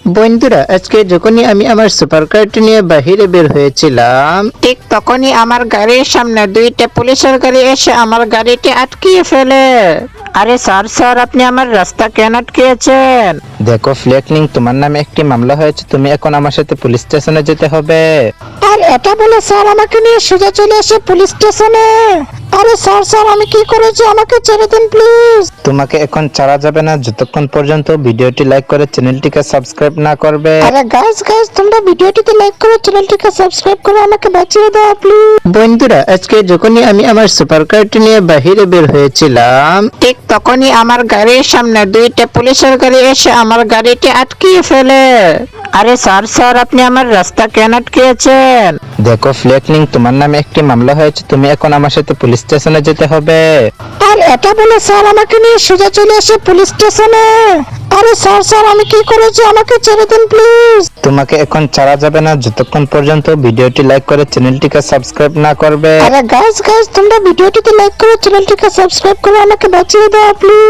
বন্ধুরা, আজকে যখনই আমি আমার সুপার কারটি নিয়ে বাহিরে বের হয়েছিলাম, ঠিক তখনই আমার গাড়ির সামনে দুইটা পুলিশের গাড়ি এসে আমার গাড়িটি আটকিয়ে ফেলে। আরে স্যার স্যার, আপনি আমার রাস্তা কেন আটকিয়েছেন? দেখো ফ্লেকলিং, তোমার নামে একটি মামলা হয়েছে, তুমি এখন আমার সাথে পুলিশ স্টেশনে যেতে হবে। আর এটা বলে স্যার আমাকে নিয়ে সোজা চলে আসে পুলিশ স্টেশনে। আরে স্যার স্যার, আমি কি করেছি? আমাকে ছেড়ে দিন প্লিজ। তোমাকে এখন ছাড়া যাবে না যতক্ষণ পর্যন্ত ভিডিওটি লাইক করে চ্যানেলটিকে সাবস্ক্রাইব না করবে। আরে গাইস গাইস, তোমরা ভিডিওটিতে লাইক করে চ্যানেলটিকে সাবস্ক্রাইব করে আমাকে বাঁচিয়ে দাও প্লিজ। বন্ধুরা, আজকে যখনই আমি আমার সুপার কারটি নিয়ে বাহিরে বের হয়েছিলাম, ঠিক তখনই আমার গাড়ির সামনে দুইটা পুলিশের গাড়ি এসে আমার গাড়িটি আটকিয়ে ফেলে। আরে স্যার স্যার, আপনি আমার রাস্তা কেন আটকিয়েছেন? দেখো ফ্লেকলিং, তোমার নামে একটি মামলা হয়েছে, তুমি এখন আমার সাথে পুলিশ স্টেশনে যেতে হবে। আর এটা বলে স্যার আমাকে নিয়ে সোজা চলে আসে পুলিশ স্টেশনে। আরে স্যার স্যার, আমি কি করেছি? আমাকে ছেড়ে দিন প্লিজ। তোমাকে এখন ছাড়া যাবে না যতক্ষণ পর্যন্ত ভিডিওটি লাইক করে চ্যানেলটিকে সাবস্ক্রাইব না করবে। আরে গাইস গাইস, তোমরা ভিডিওটিতে লাইক করে চ্যানেলটিকে সাবস্ক্রাইব করে আমাকে বাঁচিয়ে দাও প্লিজ।